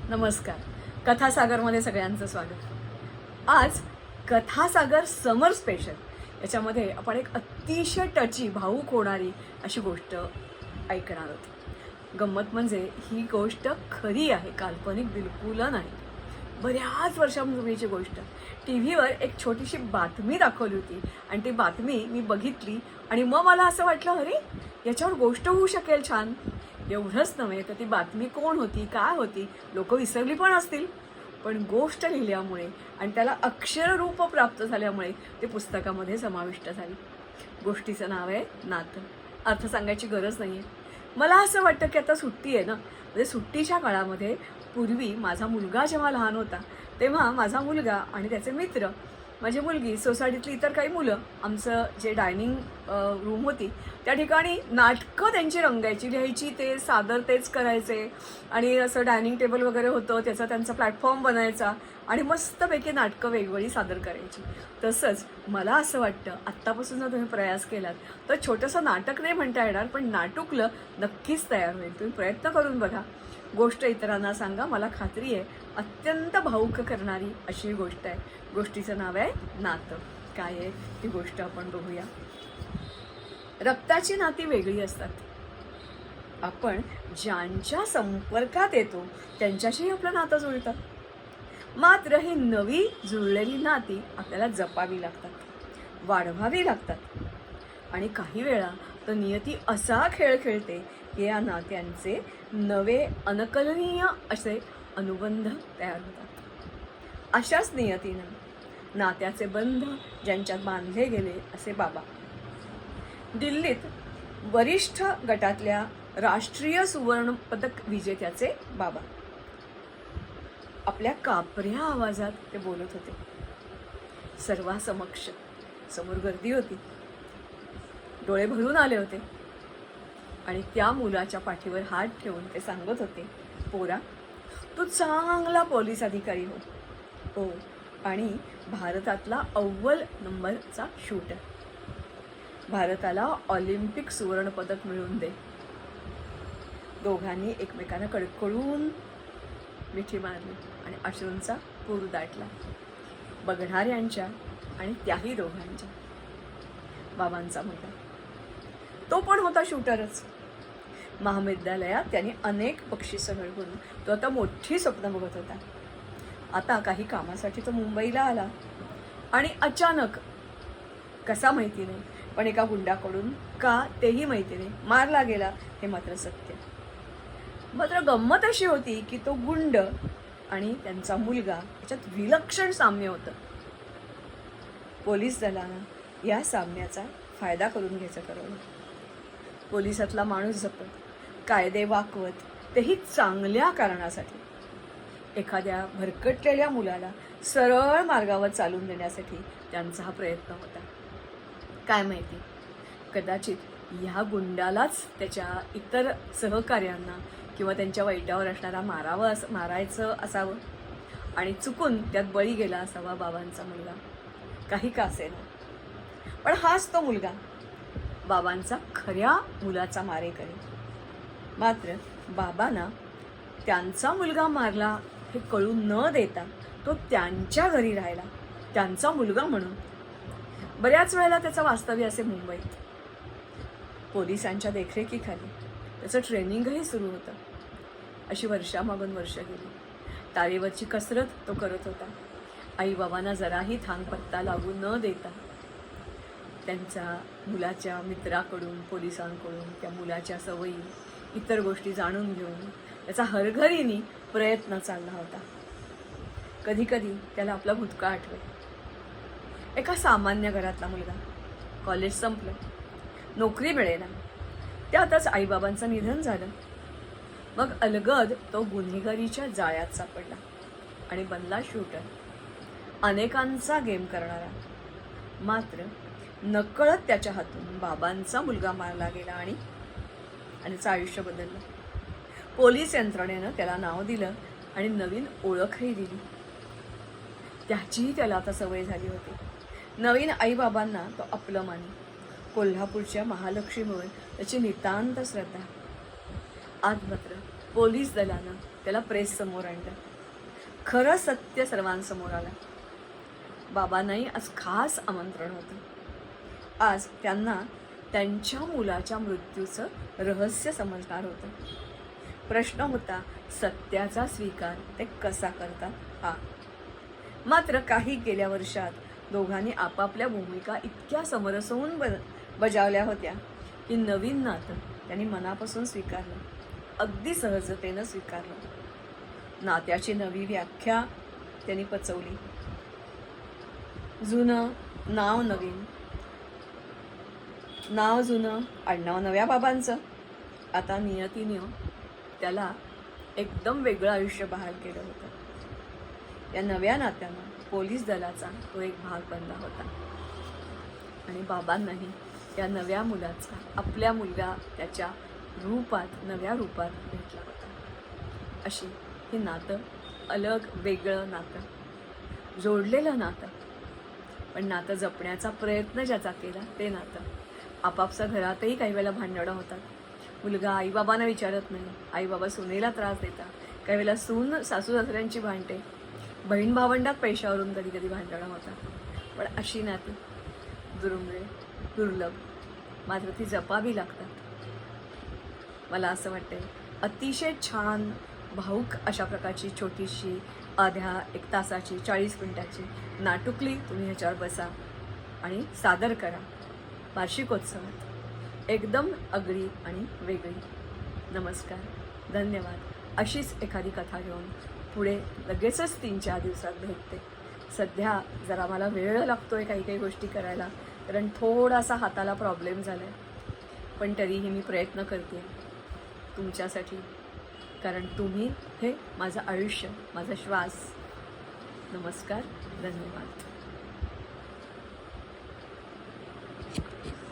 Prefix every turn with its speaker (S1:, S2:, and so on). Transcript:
S1: नमस्कार. कथासागरमध्ये सगळ्यांचं स्वागत. आज कथासागर समर स्पेशल याच्यामध्ये आपण एक अतिशय टची भावूक होणारी अशी गोष्ट ऐकणार आहोत. गंमत म्हणजे ही गोष्ट खरी आहे, काल्पनिक बिलकुल नाही. बऱ्याच वर्षांपूर्वीची गोष्ट. टी व्हीवर एक छोटीशी बातमी दाखवली होती आणि ती बातमी मी बघितली आणि मग मला असं वाटलं, अरे याच्यावर गोष्ट होऊ शकेल छान. एवढंच नव्हे तर ती बातमी कोण होती, काय होती, लोक विसरली पण असतील, पण गोष्ट लिहिल्यामुळे आणि त्याला अक्षररूप प्राप्त झाल्यामुळे ते पुस्तकामध्ये समाविष्ट झाली. गोष्टीचं नाव आहे नातं. अर्थ सांगायची गरज नाही आहे. मला असं वाटतं की आता सुट्टी आहे ना, म्हणजे सुट्टीच्या काळामध्ये पूर्वी माझा मुलगा जेव्हा लहान होता तेव्हा माझा मुलगा आणि त्याचे मित्र, माझी मुलगी, सोसायटीतली इतर काही मुलं, आमचं जे डायनिंग रूम होती त्या ठिकाणी नाटकं त्यांची रंगायची, लिहायची, ते सादर तेच करायचे आणि असं डायनिंग टेबल वगैरे होतं, त्याचा त्यांचा प्लॅटफॉर्म बनायचा आणि मस्तपैकी नाटकं वेगवेगळी सादर करायची. तसंच मला असं वाटतं आत्तापासून जर तुम्ही प्रयास केलात तर छोटंसं नाटक नाही म्हणता येणार, पण नाटुकलं नक्कीच तयार होईल. तुम्ही प्रयत्न करून बघा. गोष्ट इतरांना सांगा. मला खात्री आहे अत्यंत भावुक करणारी अशी गोष्ट आहे. गोष्टीचं नाव आहे नातं. काय आहे ती गोष्ट आपण बघूया. रक्ताची नाती वेगळी असतात. आपण ज्यांच्या संपर्कात येतो त्यांच्याशी आपलं नातं जुळतं. मात्र ही नवी जुळलेली नाती आपल्याला जपावी लागतात, वाढवावी लागतात. आणि काही वेळा तर नियती असा खेळ खेळते की या नात्यांचे नवे अनकलनीय असे अनुबंध तयार होतात. अशाच नियतीनं नात्याचे बंध ज्यांच्यात बांधले गेले असे बाबा. दिल्लीत वरिष्ठ गटातल्या राष्ट्रीय सुवर्ण पदक विजेत्याचे बाबा. आपल्या कापऱ्या आवाजात ते बोलत होते. सर्वांसमक्ष. समोर गर्दी होती, डोळे भरून आले होते आणि त्या मुलाच्या पाठीवर हात ठेवून ते सांगत होते, पोरा, तू चांगला पोलीस अधिकारी हो आणि भारतातला अव्वल नंबरचा शूटर. भारताला ऑलिम्पिक सुवर्ण पदक मिळवून दे. दोघांनी एकमेकांना कडकडून मिठी मारली आणि अश्रूंचा पूर दाटला, बघणाऱ्यांच्या आणि त्याही दोघांच्या. बाबांचा मुलगा तो पण होता शूटरच. महाविद्यालयात त्यांनी अनेक बक्षिसं मिळवून तो आता मोठी स्वप्न बघत होता. आता काही कामासाठी तो मुंबईला आला आणि अचानक, कसा माहिती नाही, पण एका गुंडाकडून, का तेही माहिती नाही, मारला गेला. हे मात्र सत्य. मात्र गंमत अशी होती की तो गुंड आणि त्यांचा मुलगा याच्यात विलक्षण साम्य होतं. पोलीस दलानं या साम्याचा फायदा करून घ्यायचं ठरवलं. पोलिसातला माणूस जपत, कायदे वाकवत, तेही चांगल्या कारणासाठी. एखाद्या भरकटलेल्या मुलाला सरळ मार्गावर चालून देण्यासाठी त्यांचा हा प्रयत्न होता. काय माहिती, कदाचित ह्या गुंडालाच त्याच्या इतर सहकार्यांना किंवा त्यांच्या वैटावर असणारा मारायचं असावं आणि चुकून त्यात बळी गेला असावा बाबांचा मुलगा. काही का असेना, पण हाच तो मुलगा बाबांचा खऱ्या मुलाचा मारेकरी. मात्र बाबांना त्यांचा मुलगा मारला हे कळून न देता तो त्यांच्या घरी राहिला, त्यांचा मुलगा म्हणून. बऱ्याच वेळेला त्याचं वास्तव्य असे मुंबईत. पोलिसांच्या देखरेखीखाली त्याचं ट्रेनिंगही सुरू होतं. अशी वर्षामागून वर्ष गेली. तारेवरची कसरत तो करत होता. आईबाबांना जराही थांगपत्ता लागू न देता त्यांच्या मुलाच्या मित्राकडून, पोलिसांकडून त्या मुलाच्या सवयी, इतर गोष्टी जाणून घेऊन त्याचा हरघरीने प्रयत्न चालला होता. कधी कधी त्याला आपला भूतकाळ आठवे. एका सामान्य घरातला मुलगा. कॉलेज संपलं, नोकरी मिळेना, त्यातच आईबाबांचं निधन झालं. मग अलगद तो गुन्हेगारीच्या जाळ्यात सापडला आणि बनला शूटर, अनेकांचा गेम करणारा. मात्र नकळत त्याच्या हातून बाबांचा मुलगा मारला गेला आणि त्याचं आयुष्य बदललं. पोलीस यंत्रणेनं त्याला नाव दिलं आणि नवीन ओळखही दिली. त्याचीही त्याला आता सवय झाली होती. नवीन आईबाबांना तो आपलं मानी. कोल्हापूरच्या महालक्ष्मीवर त्याची नितांत श्रद्धा. आज मात्र पोलीस दलानं त्याला प्रेस समोर आणलं. खरं सत्य सर्वांसमोर आलं. बाबांनाही आज खास आमंत्रण होतं. आज त्यांना त्यांच्या मुलाच्या मृत्यूचं रहस्य समजणार होतं. प्रश्न होता सत्याचा स्वीकार ते कसा करतात हा. मात्र काही गेल्या वर्षात दोघांनी आपापल्या भूमिका इतक्या समरस होऊन बजावल्या होत्या की नवीन नातं त्यांनी मनापासून स्वीकारलं, अगदी सहजतेनं स्वीकारलं. नात्याची नवी व्याख्या त्यांनी पचवली. जुनं नाव नवीन, नाव जुनं, आडनाव नव्या बाबांचं. आता नियतीनं त्याला एकदम वेगळं आयुष्य बहाल केलं होतं. या नव्या नात्यानं पोलीस दलाचा तो एक भाग बनला होता आणि बाबांनाही या नव्या मुलाचा आपल्या मुलगा त्याच्या रूपात, नव्या रूपात भेटला होता. अशी हे नातं, अलग वेगळं नातं, जोडलेलं नातं, पण नातं जपण्याचा प्रयत्न ज्याचा केला ते नातं. आपापच्या घरातही काही वेळेला भांडणं होतात. मुलगा आईबाबांना विचारत नाही, आईबाबा सुनेला त्रास देतात. काही वेळेला सून सासू सासऱ्यांची भांडते. बहीण भावंडात पैशावरून कधी कधी भांडणं होतात. पण अशी नाती दुर्मिळ, दुर्लभ, मात्र ती जपावी लागतात. मला असं वाटतंय अतिशय छान भाऊक अशा प्रकारची छोटीशी अर्ध्या 1 तासाची 40 मिनिटाची नाटुकली तुम्ही ह्याच्यावर बसा आणि सादर करा वार्षिकोत्सवात. एकदम आगळी आणि वेगळी. नमस्कार, धन्यवाद. अशीच एखादी कथा घेऊन पुढे लगेचच 3-4 दिवसात भेटते. सध्या जरा मला वेळ लागतोय काही काही गोष्टी करायला, कारण थोडासा हाताला प्रॉब्लेम झाला आहे. पण तरीही मी प्रयत्न करते तुमच्यासाठी, कारण तुम्ही हे माझं आयुष्य, माझा श्वास. नमस्कार, धन्यवाद.